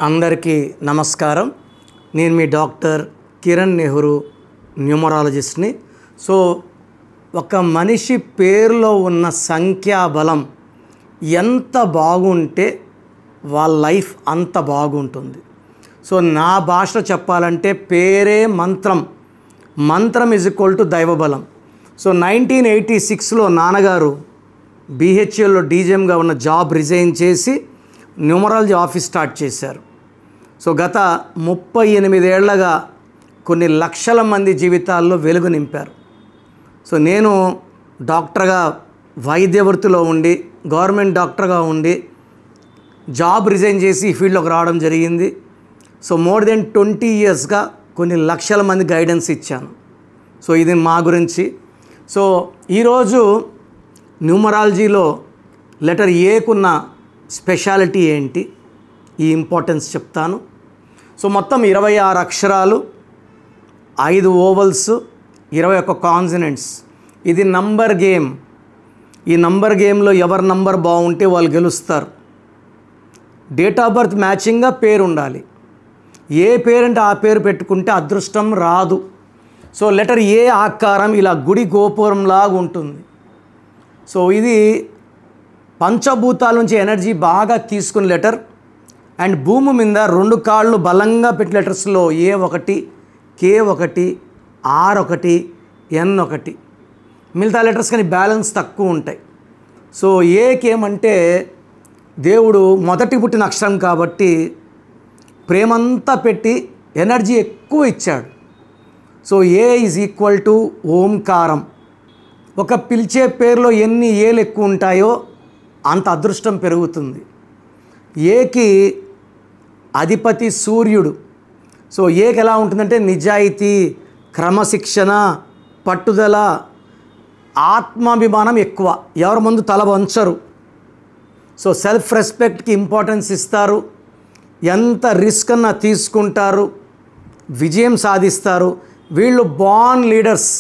అందరికీ నమస్కారం. నేను మీ డాక్టర్ కిరణ్ నెహ్రూ, న్యూమరాలజిస్ట్ని. సో ఒక మనిషి పేరులో ఉన్న సంఖ్యాబలం ఎంత బాగుంటే వాళ్ళ లైఫ్ అంత బాగుంటుంది. సో నా భాషలో చెప్పాలంటే పేరే మంత్రం, మంత్రం ఈజ్ ఈక్వల్ టు దైవబలం. సో 1986లో నాన్నగారు BHLలో డీజీఎంగా ఉన్న జాబ్ రిజైన్ చేసి న్యూమరాలజీ ఆఫీస్ స్టార్ట్ చేశారు. సో గత 38 ఏళ్లగా కొన్ని లక్షల మంది జీవితాల్లో వెలుగు నింపారు. సో నేను డాక్టర్గా వైద్య వృత్తిలో ఉండి, గవర్నమెంట్ డాక్టర్గా ఉండి జాబ్ రిజైన్ చేసి ఈ ఫీల్డ్లోకి రావడం జరిగింది. సో మోర్ దెన్ 20 ఇయర్స్గా కొన్ని లక్షల మంది గైడెన్స్ ఇచ్చాను. సో ఇది మా గురించి. సో ఈరోజు న్యూమరాలజీలో లెటర్ ఏకున్న స్పెషాలిటీ ఏంటి, ఈ ఇంపార్టెన్స్ చెప్తాను. సో మొత్తం 26 అక్షరాలు, 5 ఓవల్స్, 21 కాన్సనెంట్స్. ఇది నంబర్ గేమ్. ఈ నంబర్ గేమ్లో ఎవరి నంబర్ బాగుంటే వాళ్ళు గెలుస్తారు. డేట్ ఆఫ్ బర్త్ మ్యాచింగ్గా పేరు ఉండాలి. ఏ పేరంటే ఆ పేరు పెట్టుకుంటే అదృష్టం రాదు. సో లెటర్ ఏ ఆకారం ఇలా గుడి గోపురంలాగా ఉంటుంది. సో ఇది పంచభూతాల నుంచి ఎనర్జీ బాగా తీసుకునే లెటర్. అండ్ భూమి మీద 2 కాళ్ళు బలంగా పెట్టిన లెటర్స్లో A1, K1, R1, N1. మిగతా లెటర్స్ కానీ బ్యాలెన్స్ తక్కువ ఉంటాయి. సో ఏకి ఏమంటే దేవుడు మొదటి పుట్టిన అక్షరం కాబట్టి ప్రేమంతా పెట్టి ఎనర్జీ ఎక్కువ ఇచ్చాడు. So A is equal to ఓంకారం. ఒక పిలిచే పేరులో ఎన్ని ఏలు ఎక్కువ ఉంటాయో అంత అదృష్టం పెరుగుతుంది. ఏకి అధిపతి సూర్యుడు. సో ఏకి ఎలా ఉంటుందంటే నిజాయితీ, క్రమశిక్షణ, పట్టుదల, ఆత్మాభిమానం ఎక్కువ. ఎవరి ముందు తల వంచరు. సో సెల్ఫ్ రెస్పెక్ట్కి ఇంపార్టెన్స్ ఇస్తారు. ఎంత రిస్క్ అన్నా తీసుకుంటారు, విజయం సాధిస్తారు. వీళ్ళు బార్న్ లీడర్స్.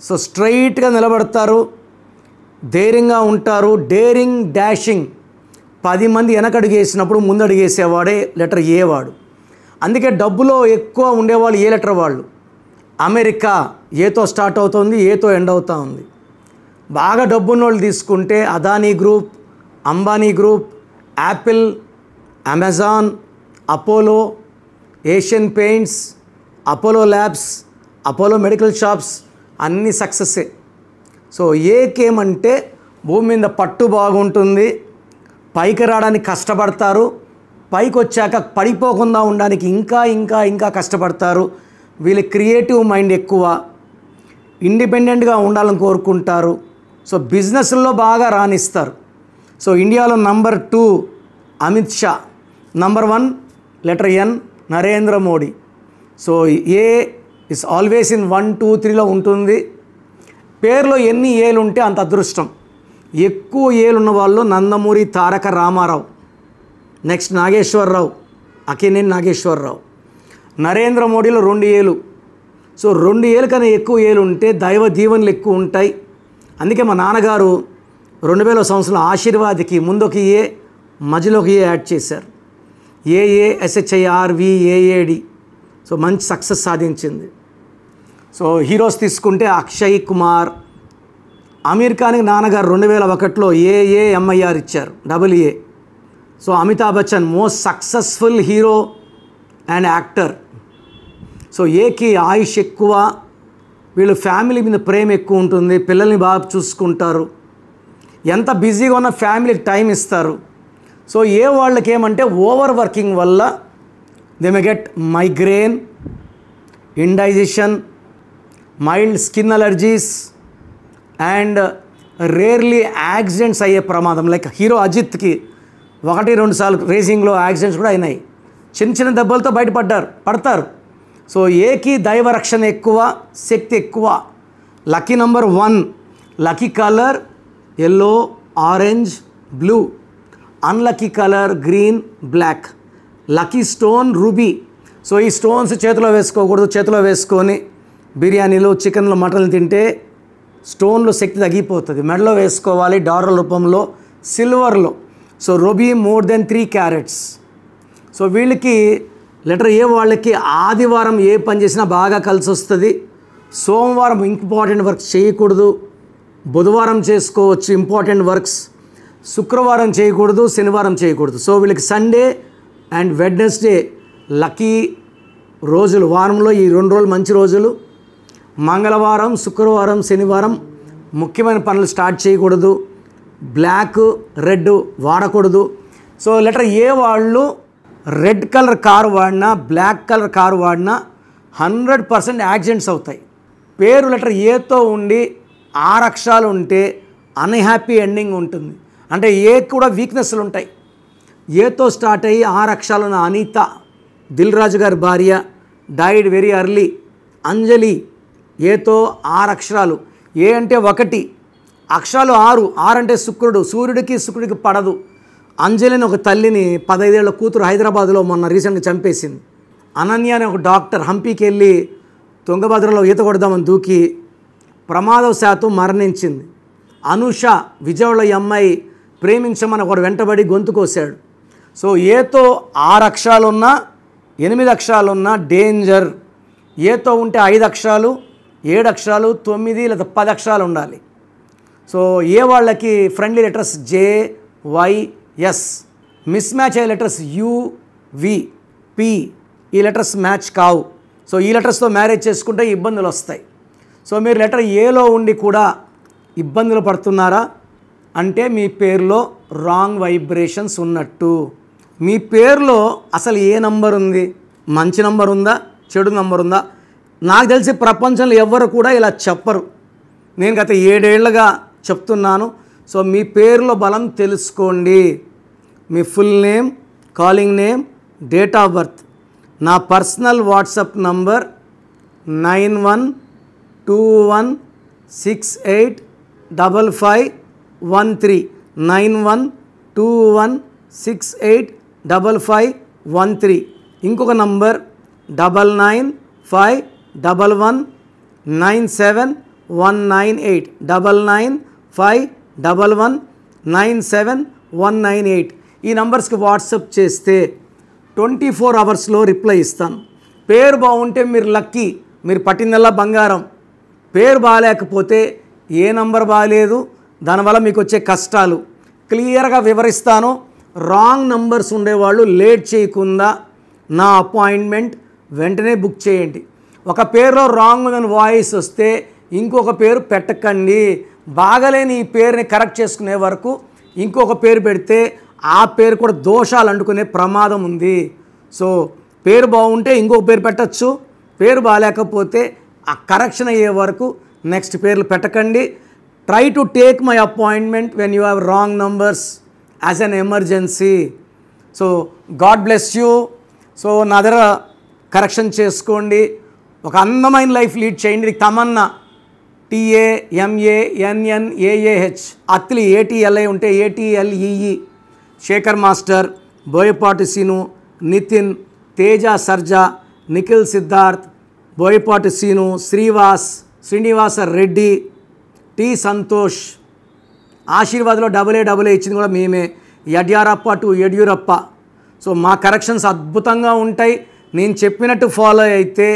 సో స్ట్రైట్గా నిలబడతారు, ధైర్యంగా ఉంటారు. Daring, dashing. 10 మంది వెనకడుగేసినప్పుడు ముందడుగేసేవాడే లెటర్ ఏ వాడు. అందుకే డబ్బులో ఎక్కువ ఉండేవాళ్ళు ఏ లెటర్ వాళ్ళు. అమెరికా ఏతో స్టార్ట్ అవుతుంది, ఏతో ఎండ్ అవుతూ ఉంది. బాగా డబ్బున్న వాళ్ళు తీసుకుంటే Adani group, Ambani group, Apple, Amazon, Apollo, Asian paints, Apollo labs, Apollo medical shops అన్నీ సక్సెస్సే. సో ఏకేమంటే భూమి మీద పట్టు బాగుంటుంది, పైకి రావడానికి కష్టపడతారు, పైకి వచ్చాక పడిపోకుండా ఉండడానికి ఇంకా ఇంకా ఇంకా కష్టపడతారు. వీళ్ళ క్రియేటివ్ మైండ్ ఎక్కువ, ఇండిపెండెంట్గా ఉండాలని కోరుకుంటారు. సో బిజినెస్లో బాగా రాణిస్తారు. సో ఇండియాలో number 2 Amit Shah, number 1 letter N Narendra Modi. So A is always in 1, 2, 3లో ఉంటుంది. పేరులో ఎన్ని ఏలు ఉంటే అంత అదృష్టం. ఎక్కువ ఏలు ఉన్న వాళ్ళు నందమూరి తారక రామారావు, నెక్స్ట్ నాగేశ్వరరావు, అక్కినేని నాగేశ్వరరావు. నరేంద్ర మోడీలో 2 ఏలు. సో 2 ఏలు కన్నా ఎక్కువ ఏలు ఉంటే దైవ దీవెనలు ఎక్కువ ఉంటాయి. అందుకే మా నాన్నగారు 2000 సంవత్సరం ఆశీర్వాద్కి ముందు ఒక ఏ, మధ్యలో ఒక ఏ యాడ్ చేశారు. AASHIRVAAD. సో మంచి సక్సెస్ సాధించింది. సో హీరోస్ తీసుకుంటే అక్షయ్ కుమార్. అమీర్ ఖాన్కి నాన్నగారు 2001లో AAMIR ఇచ్చారు, AA. So Amitabh Bachchan most successful hero and actor. So ఏకి ఆయుష్ ఎక్కువ, వీళ్ళు ఫ్యామిలీ మీద ప్రేమ ఎక్కువ ఉంటుంది, పిల్లల్ని బాగా చూసుకుంటారు, ఎంత బిజీగా ఉన్న ఫ్యామిలీకి టైం ఇస్తారు. సో ఏ వాళ్ళకి ఏమంటే ఓవర్ వర్కింగ్ వల్ల they may get migraine, indigestion, mild skin allergies and rarely accidents అయ్యే ప్రమాదం. లైక్ హీరో అజిత్కి 1-2 సార్లు రేసింగ్లో యాక్సిడెంట్స్ కూడా అయినాయి. చిన్న చిన్న దెబ్బలతో పడతారు. సో ఏకి దైవరక్షణ ఎక్కువ, శక్తి ఎక్కువ. Lucky number 1, lucky colour yellow, orange, blue. Unlucky colour green, black. Lucky stone ruby. So ఈ స్టోన్స్ చేతిలో వేసుకోకూడదు. చేతిలో వేసుకొని బిర్యానీలు, చికెన్లు, మటన్లు తింటే స్టోన్లో శక్తి తగ్గిపోతుంది. మెడలో వేసుకోవాలి డాలర్ రూపంలో, సిల్వర్లో. So ruby more than 3 carats. So వీళ్ళకి లెటర్ ఏ వాళ్ళకి ఆదివారం ఏ పని చేసినా బాగా కలిసి వస్తుంది. సోమవారం ఇంపార్టెంట్ వర్క్స్ చేయకూడదు. బుధవారం చేసుకోవచ్చు ఇంపార్టెంట్ వర్క్స్. శుక్రవారం చేయకూడదు, శనివారం చేయకూడదు. సో వీళ్ళకి సండే అండ్ వెడ్నెస్డే లక్కీ రోజులు. వారంలో ఈ 2 రోజులు మంచి రోజులు. మంగళవారం, శుక్రవారం, శనివారం ముఖ్యమైన పనులు స్టార్ట్ చేయకూడదు. బ్లాక్, రెడ్ వాడకూడదు. సో లెటర్ ఏ వాళ్ళు రెడ్ కలర్ కారు వాడినా, బ్లాక్ కలర్ కారు వాడినా 100% యాక్సిడెంట్స్ అవుతాయి. పేరు లెటర్ ఏతో ఉండి 6 అక్షరాలు ఉంటే అన్హ్యాపీ ఎండింగ్ ఉంటుంది. అంటే ఏ కూడా వీక్నెస్లు ఉంటాయి. ఏతో స్టార్ట్ అయ్యి 6 అక్షరాలు ఉన్న అనిత, దిల్ రాజు గారి భార్య, డైడ్ వెరీ ఎర్లీ. అంజలి ఏతో 6 అక్షరాలు. ఏ అంటే 1, అక్షరాలు 6. 6 అంటే శుక్రుడు. శుక్రుడికి పడదు. అంజలిని ఒక తల్లిని 15 ఏళ్ల కూతురు హైదరాబాద్లో మొన్న రీసెంట్గా చంపేసింది. అనన్య అనే ఒక డాక్టర్ హంపీకి వెళ్ళి తుంగభద్రలో ఈత కొడదామని దూకి ప్రమాదవశాత్తు మరణించింది. అనుష విజయవాడలో ఈ అమ్మాయి ప్రేమించమని ఒకడు వెంటబడి గొంతు కోసాడు. సో ఏతో 6 అక్షరాలు ఉన్నా, 8 అక్షరాలు ఉన్నా డేంజర్. ఏతో ఉంటే 5 అక్షరాలు, 7 అక్షరాలు, 9 లేదా 10 అక్షరాలు ఉండాలి. సో ఏ వాళ్ళకి friendly letters JYS. Miss match అయ్యే లెటర్స్ UV, P. ఈ లెటర్స్ మ్యాచ్ కావు. సో ఈ లెటర్స్తో మ్యారేజ్ చేసుకుంటే ఇబ్బందులు వస్తాయి. సో మీరు లెటర్ ఏలో ఉండి కూడా ఇబ్బందులు పడుతున్నారా అంటే మీ పేరులో రాంగ్ వైబ్రేషన్స్ ఉన్నట్టు. మీ పేరులో అసలు ఏ నంబర్ ఉంది? మంచి నంబర్ ఉందా, చెడు నంబర్ ఉందా? నాకు తెలిసి ప్రపంచంలో ఎవ్వరు కూడా ఇలా చెప్పరు. నేను గత 7 ఏళ్లుగా చెప్తున్నాను. సో మీ పేరులో బలం తెలుసుకోండి. మీ full name, calling name, date of birth. నా పర్సనల్ వాట్సాప్ నంబర్ 9121685513. 9121685513. ఇంకొక నంబర్ 9951197198. 9951197198. ఈ నంబర్స్కి వాట్సాప్ చేస్తే 24 అవర్స్లో రిప్లై ఇస్తాను. పేరు బాగుంటే మీరు లక్కీ, మీరు పట్టిందల్లా బంగారం. పేరు బాగాలేకపోతే ఏ నంబర్ బాగాలేదు, దానివల్ల మీకు వచ్చే కష్టాలు క్లియర్గా వివరిస్తాను. రాంగ్ నంబర్స్ ఉండేవాళ్ళు లేట్ చేయకుండా నా అపాయింట్మెంట్ వెంటనే బుక్ చేయండి. ఒక పేరులో రాంగ్ అని వాయిస్ వస్తే ఇంకొక పేరు పెట్టకండి. బాగలేని ఈ పేరుని కరెక్ట్ చేసుకునే వరకు ఇంకొక పేరు పెడితే ఆ పేరు కూడా దోషాలు అంటుకునే ప్రమాదం ఉంది. సో పేరు బాగుంటే ఇంకొక పేరు పెట్టచ్చు. పేరు బాగాలేకపోతే ఆ కరెక్షన్ అయ్యే వరకు నెక్స్ట్ పేర్లు పెట్టకండి. Try to take my appointment when you have wrong numbers as an emergency. So God bless you. So నా దగ్గర కరెక్షన్ చేసుకోండి. ఒక అందమైన లైఫ్ లీడ్ చేయండి. ఇది తమన్నా TAMANNAAH. అత్లి ATLI ఉంటే ATLEE. Shekhar master, Boyapati Seenu, Nithin, Teja Sarja, Nikhil Siddharth, Boyapati Seenu, Srinivasa Reddy, T Santosh. ఆశీర్వాద్లో AA ఇచ్చింది కూడా మేమే. యడ్యారప్ప టు యడ్యూరప్ప. సో మా కరెక్షన్స్ అద్భుతంగా ఉంటాయి. నేను చెప్పినట్టు ఫాలో అయితే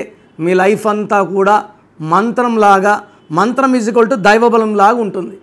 మీ లైఫ్ అంతా కూడా మంత్రం ఈజ్ ఈక్వల్ టు దైవబలం లాగా ఉంటుంది.